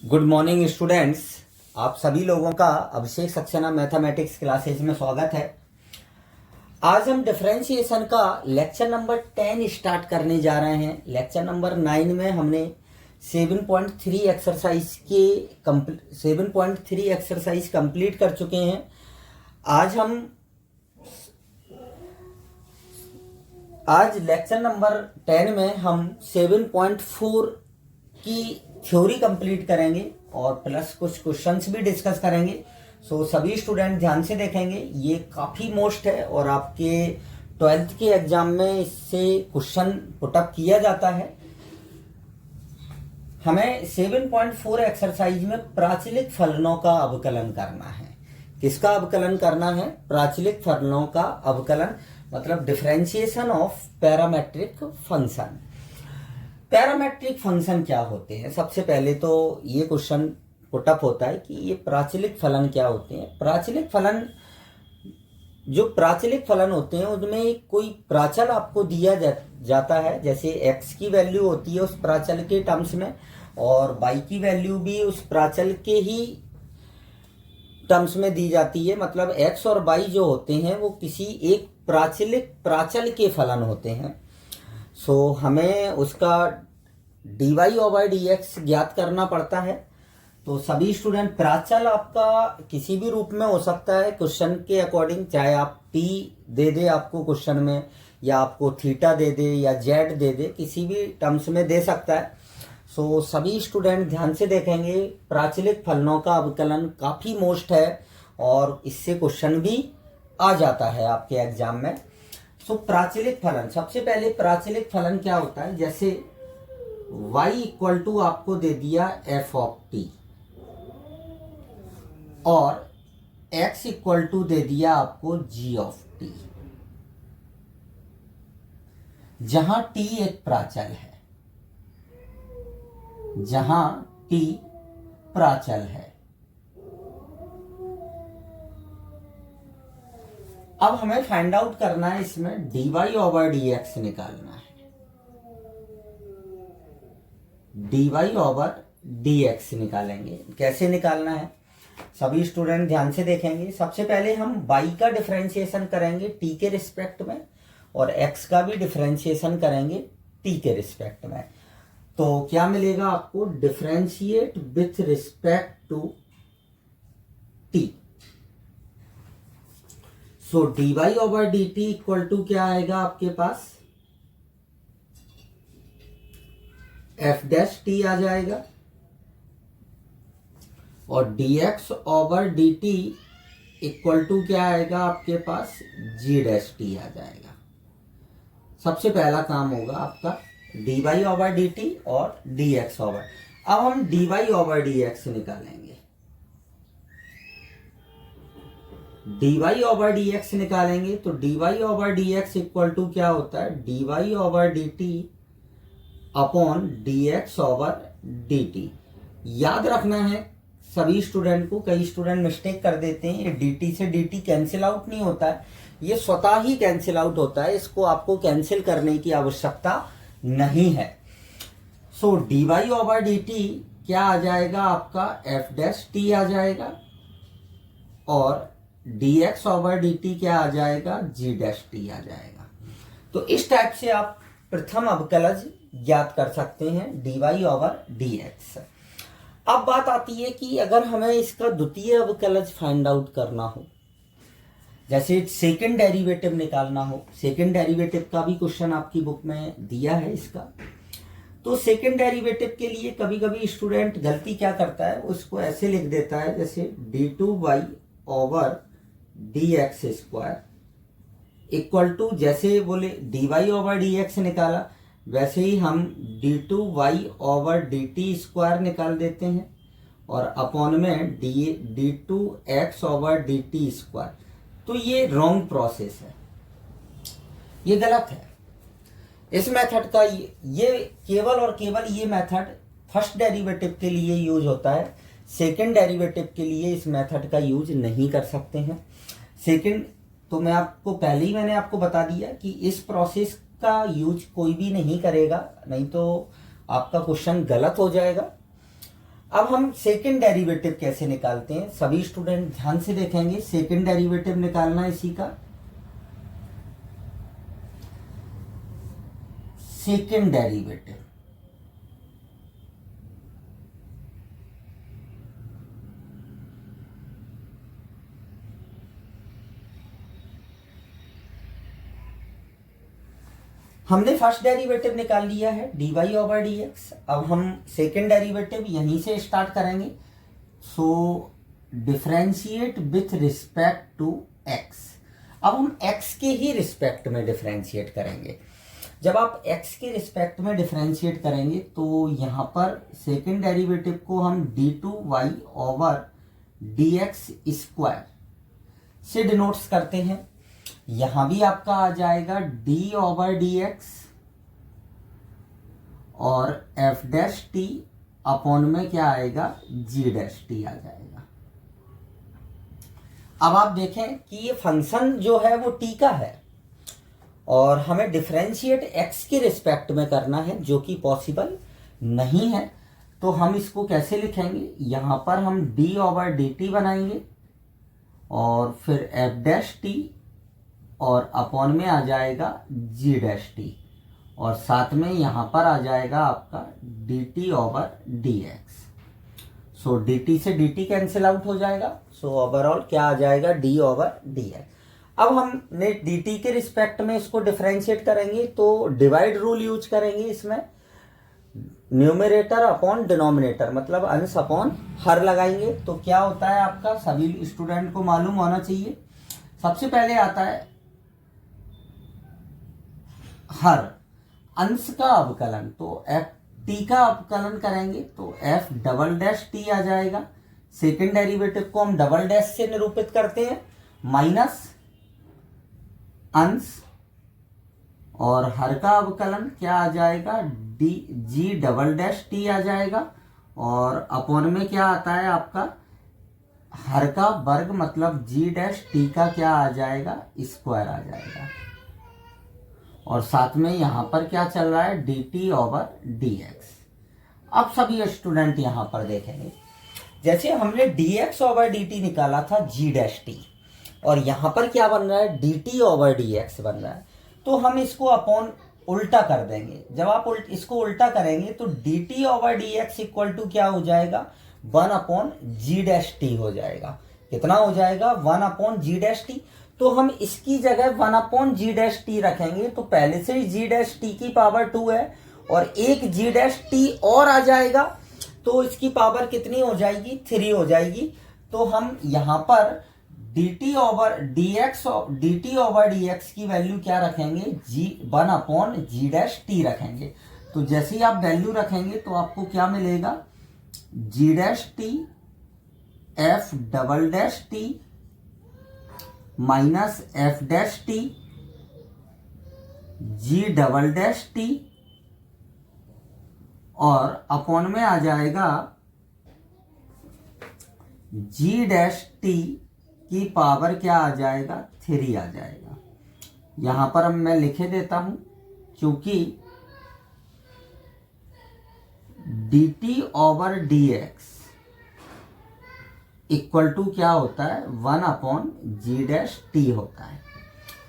Good morning students. आप सभी लोगों का अभिषेक सक्सेना मैथमेटिक्स क्लासेज में स्वागत है। आज हम डिफरेंशिएशन का लेक्चर नंबर 10 स्टार्ट करने जा रहे हैं। लेक्चर नंबर 9 में हमने 7.3 एक्सरसाइज कंप्लीट कर चुके हैं। आज लेक्चर नंबर 10 में हम 7.4 की थ्योरी कंप्लीट करेंगे और प्लस कुछ क्वेश्चंस भी डिस्कस करेंगे। सो सभी स्टूडेंट ध्यान से देखेंगे, ये काफ़ी मोस्ट है और आपके 12th के एग्जाम में इससे क्वेश्चन पुटअप किया जाता है। हमें 7.4 एक्सरसाइज में प्राचलिक फलनों का अवकलन करना है। किसका अवकलन करना है? प्राचलिक फलनों का अवकलन, मतलब differentiation of parametric function. Parametric function क्या होते हैं? सबसे पहले तो ये क्वेश्चन पुटअप होता है कि ये प्राचलिक फलन क्या होते हैं। प्राचलिक फलन होते हैं उनमें कोई प्राचल आपको दिया जाता है, जैसे x की वैल्यू होती है उस प्राचल के टर्म्स में और y की वैल्यू भी उस प्राचल के ही टर्म्स में दी जाती है। मतलब x और y जो होते हैं वो किसी एक प्राचल के फलन होते हैं। सो हमें उसका dy/dx ज्ञात करना पड़ता है। तो सभी स्टूडेंट, प्राचल आपका किसी भी रूप में हो सकता है क्वेश्चन के अकॉर्डिंग, चाहे आप p दे दे आपको क्वेश्चन में, या आपको थीटा दे दे या z दे दे, किसी भी टर्म्स में दे सकता है। सो सभी स्टूडेंट ध्यान से देखेंगे, प्राचलिक फलनों का अवकलन काफ़ी मोस्ट है और इससे क्वेश्चन भी आ जाता है आपके एग्जाम में। सो प्राचलिक फलन, सबसे पहले प्राचलिक फलन क्या होता है? जैसे y इक्वल टू आपको दे दिया f ऑफ t और x इक्वल टू दे दिया आपको g ऑफ t, जहां t एक प्राचल है, जहां t प्राचल है। अब हमें फाइंड आउट करना है, इसमें dy/dx निकालना है। dy/dx निकालेंगे। कैसे निकालना है सभी स्टूडेंट ध्यान से देखेंगे। सबसे पहले हम y का डिफरेंशिएशन करेंगे t के रिस्पेक्ट में और x का भी डिफरेंशिएशन करेंगे t के रिस्पेक्ट में। तो क्या मिलेगा आपको? Differentiate with respect to t। So dy/dt equal to क्या आएगा आपके पास? f' t आ जाएगा और dx/dt इक्वल टू क्या आएगा आपके पास? g' t आ जाएगा। सबसे पहला काम होगा आपका dy/dt और dx/। अब हम dy/dx निकालेंगे। dy/dx निकालेंगे तो dy/dx इक्वल टू क्या होता है? dy/dt upon dx/dt। याद रखना है सभी स्टूडेंट को, कई स्टूडेंट मिस्टेक कर देते हैं, ये dt से dt कैंसिल आउट नहीं होता है, ये स्वतः ही कैंसिल आउट होता है, इसको आपको कैंसिल करने की आवश्यकता नहीं है। सो dy/dt क्या आ जाएगा आपका? f' आ जाएगा और dx/dt क्या आ जाएगा? g' आ जाएगा। तो इस टाइप से आप प्रथम अवकलज ज्ञात कर सकते हैं dy/dx। अब बात आती है कि अगर हमें इसका द्वितीय अवकलज फाइंड आउट करना हो, जैसे सेकंड डेरिवेटिव निकालना हो। सेकंड डेरिवेटिव का भी क्वेश्चन आपकी बुक में दिया है इसका। तो सेकंड डेरिवेटिव के लिए कभी कभी स्टूडेंट गलती क्या करता है, उसको ऐसे लिख देता है जैसे d2y/dx² इक्वल टू, जैसे बोले dy/dx निकाला वैसे ही हम d2y/dt² निकाल देते हैं और अपॉन में d2x/dt²। तो ये रॉन्ग प्रोसेस है, ये गलत है। इस मेथड का ये केवल और केवल ये मेथड फर्स्ट डेरिवेटिव के लिए यूज होता है। सेकंड डेरिवेटिव के लिए इस मेथड का यूज नहीं कर सकते हैं। सेकंड तो मैंने आपको बता दिया कि इस प्रोसेस का यूज कोई भी नहीं करेगा, नहीं तो आपका क्वेश्चन गलत हो जाएगा। अब हम सेकंड डेरिवेटिव कैसे निकालते हैं, सभी स्टूडेंट ध्यान से देखेंगे। सेकंड डेरिवेटिव निकालना इसी का, सेकंड डेरिवेटिव हमने फर्स्ट डेरिवेटिव निकाल लिया है dy ओवर dx। अब हम सेकंड डेरिवेटिव यहीं से स्टार्ट करेंगे। So differentiate with respect to x। अब हम x के ही रिस्पेक्ट में डिफरेंशिएट करेंगे। जब आप x के रिस्पेक्ट में डिफरेंशिएट करेंगे तो यहाँ पर सेकंड डेरिवेटिव को हम d2y ओवर dx स्क्वायर से डिनोट्स करते हैं। यहां भी आपका आ जाएगा d ओवर dx और f डैश t अपॉन में क्या आएगा, g डैश t आ जाएगा। अब आप देखें कि ये फंक्शन जो है वो t का है और हमें डिफरेंशिएट x के रिस्पेक्ट में करना है, जो कि पॉसिबल नहीं है। तो हम इसको कैसे लिखेंगे, यहां पर हम d ओवर dt बनाएंगे और फिर f डैश t और अपॉन में आ जाएगा g डैश टी और साथ में यहां पर आ जाएगा आपका dt ओवर dx। सो dt से dt कैंसिल आउट हो जाएगा। सो ओवरऑल क्या आ जाएगा, d ओवर dx। अब हमने dt के रिस्पेक्ट में इसको डिफरेंशिएट करेंगे तो डिवाइड रूल यूज करेंगे। इसमें न्यूमरेटर अपॉन डिनोमिनेटर, मतलब अंश अपॉन हर लगाएंगे। तो क्या होता है आपका, सभी स्टूडेंट को मालूम होना चाहिए। सबसे पहले आता है हर, अंश का अवकलन, तो एफ टी का अवकलन करेंगे तो एफ डबल डैश टी आ जाएगा। सेकंड डेरिवेटिव को हम डबल डैश से निरूपित करते हैं, माइनस अंश और हर का अवकलन क्या आ जाएगा, D G double dash T आ जाएगा और अपॉन में क्या आता है आपका हर का वर्ग, मतलब जी डैश टी का क्या आ जाएगा, स्क्वायर आ जाएगा। और साथ में यहां पर क्या चल रहा है, dt ओवर dx। अब सभी स्टूडेंट यहां पर देखेंगे, जैसे हमने dx ओवर dt निकाला था g डैश टी और यहां पर क्या बन रहा है, dt ओवर dx बन रहा है। तो हम इसको अपॉन उल्टा कर देंगे। जब आप इसको उल्टा करेंगे तो dt over dx equal to क्या हो जाएगा, 1 अपॉन जी डैश टी हो जाएगा। कितना हो जाएगा, 1 अपॉन जी डैश टी। तो हम इसकी जगह 1 अपॉन जी डैश टी रखेंगे तो पहले से ही जी डैश टी की पावर 2 है और एक जी डैश टी और आ जाएगा तो इसकी पावर कितनी हो जाएगी, 3 हो जाएगी। तो हम यहां पर dt ओवर dx की वैल्यू क्या रखेंगे, 1 अपॉन जी डैश टी रखेंगे। तो जैसे ही आप वैल्यू रखेंगे तो आपको क्या मिलेगा, G dash T F double dash T minus F dash T G double dash T और अपॉन में आ जाएगा जी डैश टी की पावर क्या आ जाएगा, 3 आ जाएगा। यहां पर अब मैं लिखे देता हूं, क्योंकि dt over dx equal to क्या होता है, 1 अपॉन जी डैश टी होता है।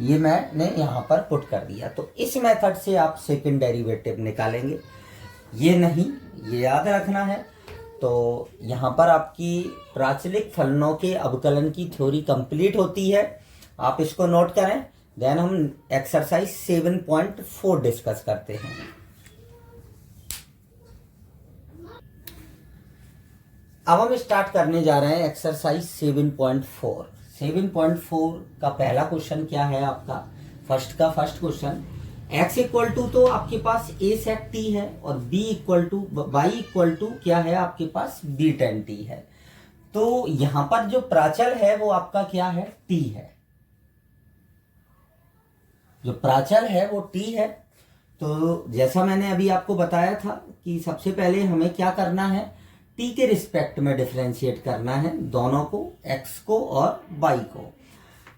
ये मैंने यहां पर पुट कर दिया। तो इस मेथड से आप सेकंड डेरिवेटिव निकालेंगे, ये नहीं, ये याद रखना है। तो यहां पर आपकी प्राचलिक फलनों के अवकलन की थ्योरी कंप्लीट होती है। आप इसको नोट करें। देन हम एक्सरसाइज 7.4 डिस्कस करते हैं। अब हम स्टार्ट करने जा रहे हैं एक्सरसाइज 7.4। 7.4 का पहला क्वेश्चन क्या है आपका, first question, x equal to तो आपके पास a सेक t है और y इक्वल टू क्या है आपके पास, b tan t है। तो यहां पर जो प्राचल है वो आपका क्या है, t है। जो प्राचल है वो t है। तो जैसा मैंने अभी आपको बताया था कि सबसे पहले हमें क्या करना है, t के रिस्पेक्ट में डिफरेंशिएट करना है दोनों को, x को और y को।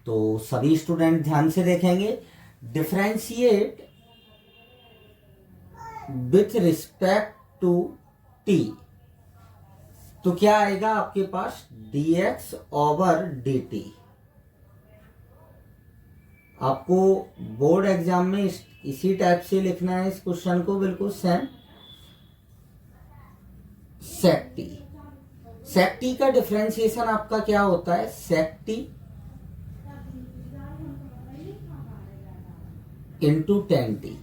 तो सभी स्टूडेंट ध्यान से देखेंगे, differentiate with respect to t। तो क्या आएगा आपके पास dx ओवर dt। आपको बोर्ड एग्जाम में इसी टाइप से लिखना है इस क्वेश्चन को, बिल्कुल same. Sec t, sec t का डिफरेंशिएशन आपका क्या होता है, sec t into tan t.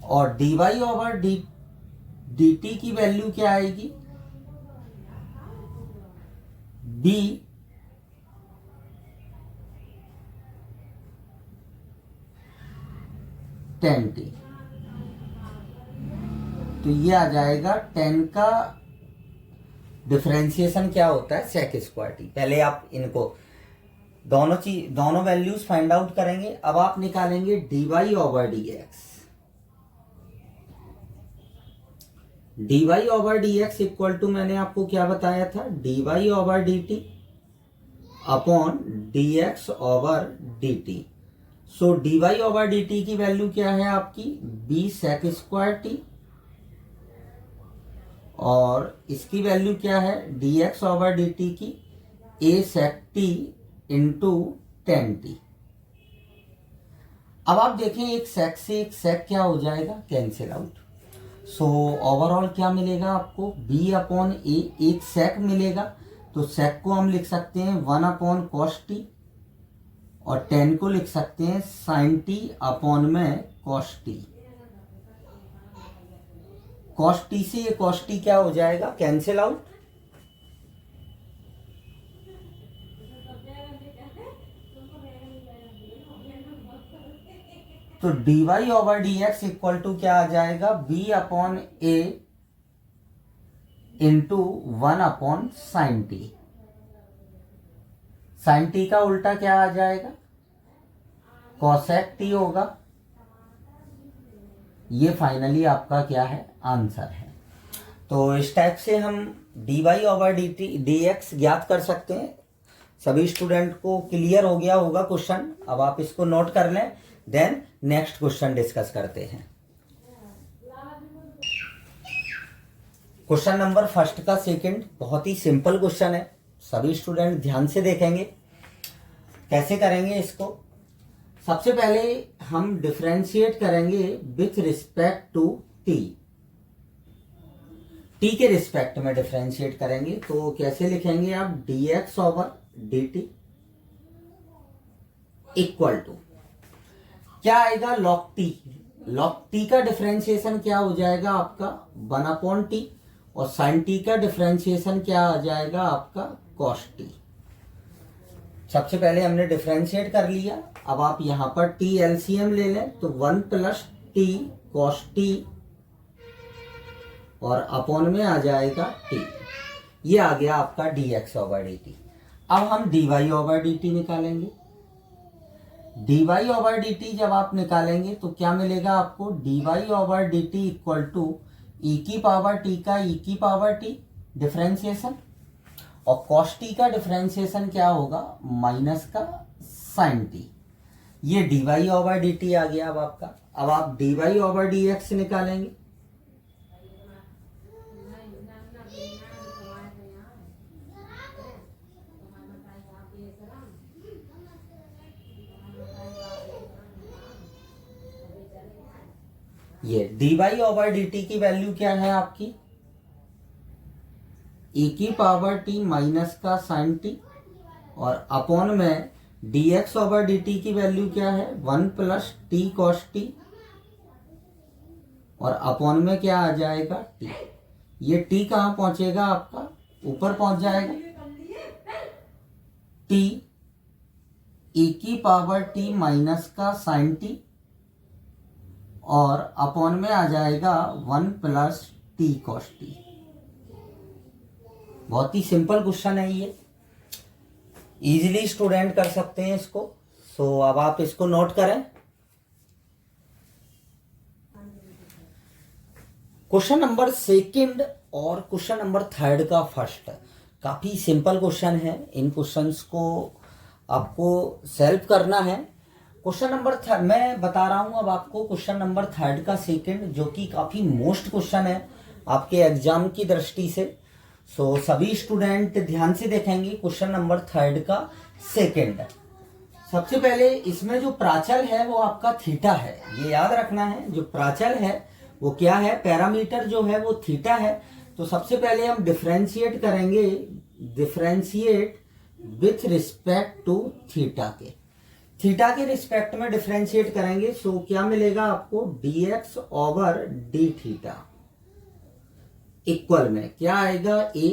और d Y over D T की वैल्यू क्या आएगी, बी टेन टी। तो ये आ जाएगा 10 का डिफरेंशिएशन क्या होता है, सेक स्क्वायर टी। पहले आप इनको दोनों वैल्यूज फाइंड आउट करेंगे। अब आप निकालेंगे D Y over D X. D Y over D X equal to मैंने आपको क्या बताया था, D Y over D T upon D x over D T. So D Y over D T की वैल्यू क्या है आपकी, बी सेक स्क्वायर टी, और इसकी वैल्यू क्या है D x over D T की, ए सेक टी इंटू टेन टी। अब आप देखें एक सेक से एक सेक क्या हो जाएगा, कैंसिल आउट। सो ओवरऑल क्या मिलेगा आपको, बी अपॉन ए, एक सेक मिलेगा। तो सेक को हम लिख सकते हैं 1 अपॉन कॉस टी, और 10 को लिख सकते हैं साइन टी अपॉन में कॉस टी। कॉस टी से ये कॉस टी क्या हो जाएगा, कैंसिल आउट। तो D Y over D X equal to क्या आ जाएगा, B upon A into 1 upon sine T. Sine T का उल्टा क्या आ जाएगा, कॉसेक टी होगा। ये फाइनली आपका क्या है, आंसर है। तो इस टाइप से हम D Y over D t d x ज्ञात कर सकते हैं। सभी स्टूडेंट को क्लियर हो गया होगा क्वेश्चन। अब आप इसको नोट कर लें, देन नेक्स्ट क्वेश्चन डिस्कस करते हैं। क्वेश्चन नंबर फर्स्ट का सेकंड बहुत ही सिंपल क्वेश्चन है, सभी स्टूडेंट ध्यान से देखेंगे। कैसे करेंगे इसको, सबसे पहले हम डिफरेंशिएट करेंगे with respect to t. T के रिस्पेक्ट में डिफरेंशिएट करेंगे। तो कैसे लिखेंगे आप, d x over D T equal to क्या आएगा, लॉग टी। लॉग टी का डिफरेंशिएशन क्या हो जाएगा आपका 1 अपॉन टी, और साइन टी का डिफरेंशिएशन क्या आ जाएगा आपका कॉस टी। सबसे पहले हमने डिफरेंशिएट कर लिया। अब आप यहां पर टी एलसीएम ले लें, तो 1 प्लस टी कॉस टी, और अपॉन में आ जाएगा टी। ये आ गया आपका D x over D T. अब हम D Y over D T निकालेंगे। D Y over D T जब आप निकालेंगे तो क्या मिलेगा आपको, D Y over D T equal to E की पावर टी का ई की पावर टी डिफरेंशिएशन, और कॉस टी का डिफरेंशिएशन क्या होगा, माइनस का साइन टी। ये d Y over D t आ गया अब आपका। अब आप d Y over D x निकालेंगे। ये d Y over D T की वैल्यू क्या है आपकी, ई की पावर टी माइनस का साइन टी, और अपॉन में d x over D T की वैल्यू क्या है 1 प्लस टी कॉस टी, और अपॉन में क्या आ जाएगा टी। ये टी कहां पहुंचेगा आपका, ऊपर पहुंच जाएगा। टी ई की पावर टी माइनस का साइन टी, और अपॉन में आ जाएगा 1 प्लस टी कॉस टी। बहुत ही सिंपल क्वेश्चन है ये, इजीली स्टूडेंट कर सकते हैं इसको। सो अब आप इसको नोट करें। क्वेश्चन नंबर सेकंड और क्वेश्चन नंबर थर्ड का फर्स्ट काफी सिंपल क्वेश्चन है। इन क्वेश्चंस को आपको सॉल्व करना है। क्वेश्चन नंबर थर्ड मैं बता रहा हूं अब आपको, क्वेश्चन नंबर थर्ड का सेकंड, जो कि काफी मोस्ट क्वेश्चन है आपके एग्जाम की दृष्टि से। सो सभी स्टूडेंट ध्यान से देखेंगे क्वेश्चन नंबर 3 का सेकंड। सबसे पहले इसमें जो प्राचल है वो आपका थीटा है, ये याद रखना है। जो प्राचल है वो क्या है, पैरामीटर जो है वो थीटा है। तो सबसे पहले हम डिफरेंशिएट करेंगे, differentiate with respect to theta के, थीटा के रिस्पेक्ट में डिफरेंशिएट करेंगे। सो क्या मिलेगा आपको, dx over d theta equal में क्या आएगा, a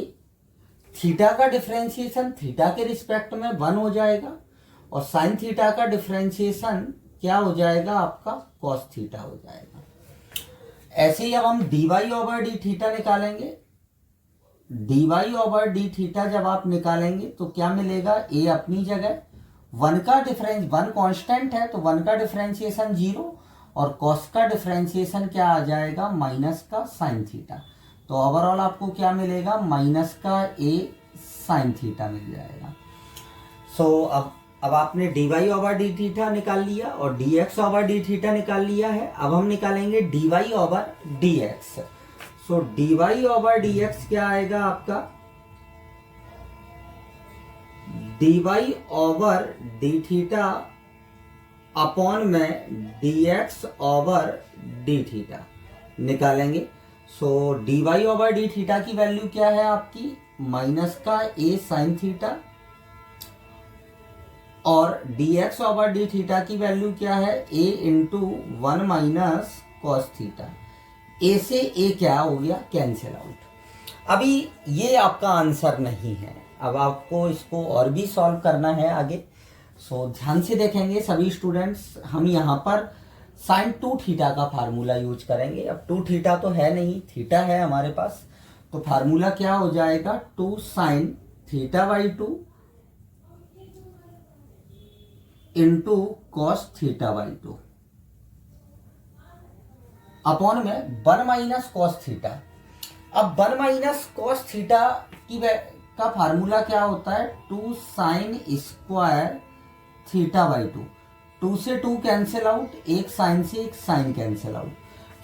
थीटा का डिफरेंशिएशन थीटा के रिस्पेक्ट में 1 हो जाएगा और साइन थीटा का डिफरेंशिएशन क्या हो जाएगा आपका, कॉस थीटा हो जाएगा। ऐसे ही अब हम dy ओवर डी थीटा निकालेंगे। dy ओवर डी थीटा जब आप निकालेंगे तो क्या मिलेगा, a अपनी जगह, 1 का डिफरेंस, 1 कांस्टेंट है तो 1 का डिफरेंशिएशन 0 और cos का डिफरेंशिएशन क्या आ जाएगा, माइनस का साइन थीटा। तो ओवरऑल आपको क्या मिलेगा, माइनस का a साइन थीटा मिल जाएगा। सो अब आपने dy ओवर डी थीटा निकाल लिया और dx ओवर डी थीटा निकाल लिया है। अब हम निकालेंगे dy ओवर dx। सो dy ओवर dx क्या आएगा आपका, dy over d theta upon में dx ओवर डी थीटा निकालेंगे। So dy over d theta की वैल्यू क्या है आपकी, माइनस का a साइन थीटा और dx ओवर डी थीटा की वैल्यू क्या है, a into 1 minus cos theta. a से a क्या हो गया, कैंसिल आउट। अभी ये आपका आंसर नहीं है, अब आपको इसको और भी सॉल्व करना है आगे। सो ध्यान से देखेंगे सभी स्टूडेंट्स। हम यहाँ पर साइन 2 थीटा का फार्मूला यूज करेंगे। अब 2 थीटा तो है नहीं, थीटा है हमारे पास, तो फार्मूला क्या हो जाएगा, 2 sine theta by 2 into cos theta by 2 upon में 1 माइनस कॉस थीटा। अब 1 माइनस कॉस थीटा का फार्मूला क्या होता है, 2 साइन स्क्वायर थीटा बाई 2। 2 से 2 कैंसिल आउट, एक साइन से एक साइन कैंसिल आउट।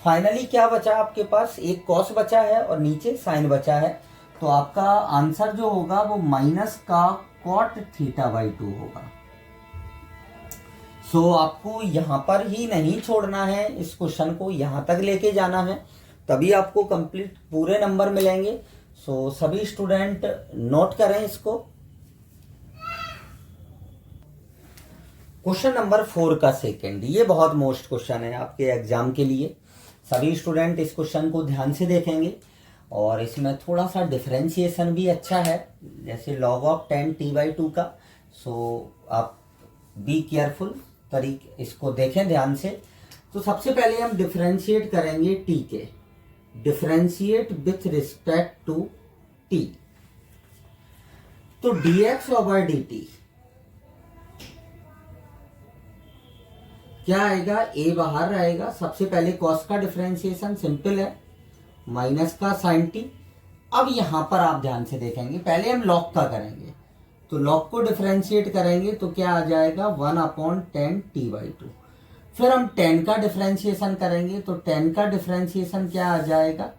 फाइनली क्या बचा आपके पास, एक कॉस बचा है और नीचे साइन बचा है। तो आपका आंसर जो होगा वो माइनस का कॉट थीटा बाई 2 होगा। सो आपको यहां पर ही नहीं छोड़ना है, इस क्वेश्चन को यहां तक लेके जाना है, तभी आपको कंप्लीट पूरे नंबर मिलेंगे। सो सभी स्टूडेंट नोट करें इसको। क्वेश्चन नंबर 4 का सेकंड, ये बहुत मोस्ट क्वेश्चन है आपके एग्जाम के लिए। सभी स्टूडेंट इस क्वेश्चन को ध्यान से देखेंगे और इसमें थोड़ा सा डिफरेंशिएशन भी अच्छा है, जैसे log ऑफ 10 t/2 का। सो आप बी केयरफुल तरीके इसको देखें ध्यान से। तो सबसे पहले हम डिफरेंशिएट करेंगे t के, differentiate with respect to t। तो dx ओवर dt क्या आएगा, a बाहर रहेगा। सबसे पहले cos का डिफरेंशिएशन सिंपल है, माइनस का साइन t। अब यहां पर आप ध्यान से देखेंगे, पहले हम log का करेंगे, तो log को डिफरेंशिएट करेंगे तो क्या आ जाएगा, 1/10 t/2। फिर हम 10 का डिफरेंशिएशन करेंगे तो 10 का डिफरेंशिएशन क्या आ जाएगा,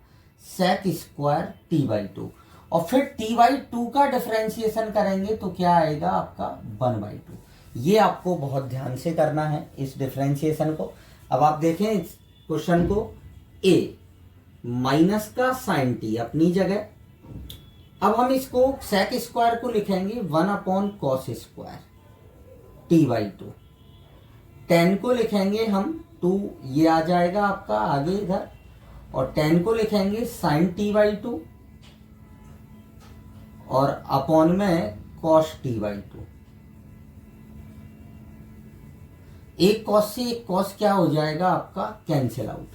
sec स्क्वायर t/2। और फिर t/2 का डिफरेंशिएशन करेंगे तो क्या आएगा आपका 1/2। ये आपको बहुत ध्यान से करना है इस डिफरेंशिएशन को। अब आप देखें इस क्वेश्चन को, a माइनस का साइन t अपनी जगह। अब हम इसको sec स्क्वायर को लिखेंगे 1/cos स्क्वायर t/2। 10 को लिखेंगे हम 2, ये आ जाएगा आपका आगे इधर, और 10 को लिखेंगे साइन t/2 और अपॉन में cos t/2। एक कॉस से एक कॉस क्या हो जाएगा आपका, कैंसिल आउट।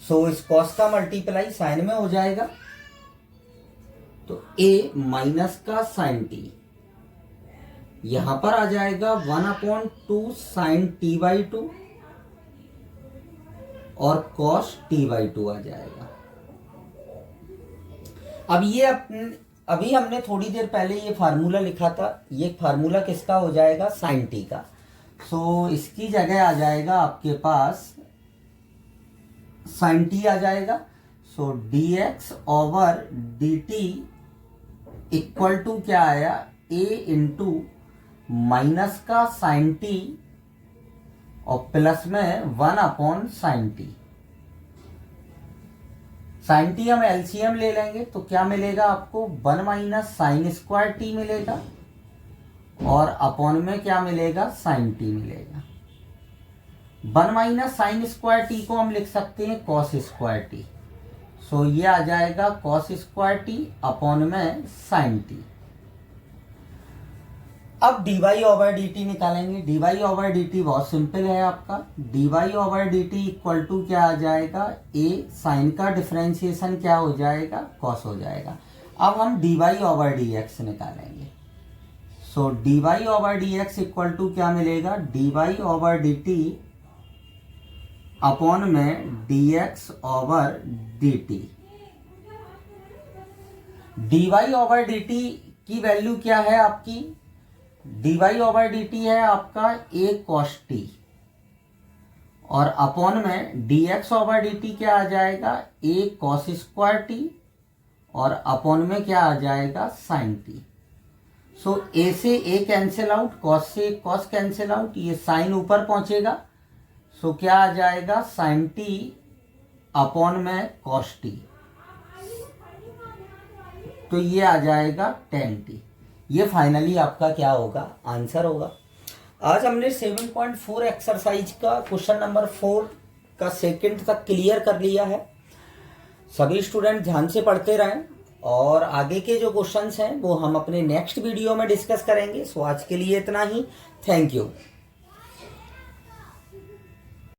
सो इस कॉस का मल्टीप्लाई साइन में हो जाएगा, तो a माइनस का साइन t यहां पर आ जाएगा 1/2 साइन t/2 और cos t/2 आ जाएगा। अब ये अभी हमने थोड़ी देर पहले ये फार्मूला लिखा था, ये फार्मूला किसका हो जाएगा, साइन t का। सो इसकी जगह आ जाएगा आपके पास साइन t आ जाएगा। So dx over dt equal to क्या आया, a इंटू माइनस का साइन टी और प्लस में 1 upon sine T. Sine t हम एलसीएम ले लेंगे तो क्या मिलेगा आपको, 1 माइनस साइन स्क्वायर टी मिलेगा और अपॉन में क्या मिलेगा, साइन टी मिलेगा। 1 माइनस साइन स्क्वायर टी को हम लिख सकते हैं कॉस स्क्वायर टी। सो ये आ जाएगा कॉस स्क्वायर टी अपॉन में साइन टी। अब dy ओवर dt निकालेंगे। dy ओवर dt बहुत सिंपल है आपका। dy over dt equal to क्या आ जाएगा, a साइन का डिफरेंशिएशन क्या हो जाएगा, कॉस हो जाएगा। अब हम dy ओवर dx निकालेंगे। So dy over dx equal to क्या मिलेगा, dy ओवर dt अपॉन में dx over dt। dy over dt की वैल्यू क्या है आपकी, dy ओवर dt है आपका a cos t और अपॉन में dx ओवर dt क्या आ जाएगा, a cos स्क्वायर t और अपॉन में क्या आ जाएगा, sin t। सो a से a कैंसिल आउट, cos से cos कैंसिल आउट, ये sin ऊपर पहुंचेगा। सो क्या आ जाएगा, sin t अपॉन में cos t, तो ये आ जाएगा tan t। ये फाइनली आपका क्या होगा, आंसर होगा। आज हमने 7.4 एक्सरसाइज का क्वेश्चन नंबर 4 का सेकंड तक क्लियर कर लिया है। सभी स्टूडेंट ध्यान से पढ़ते रहें और आगे के जो क्वेश्चंस हैं वो हम अपने नेक्स्ट वीडियो में डिस्कस करेंगे। सो आज के लिए इतना ही। Thank you.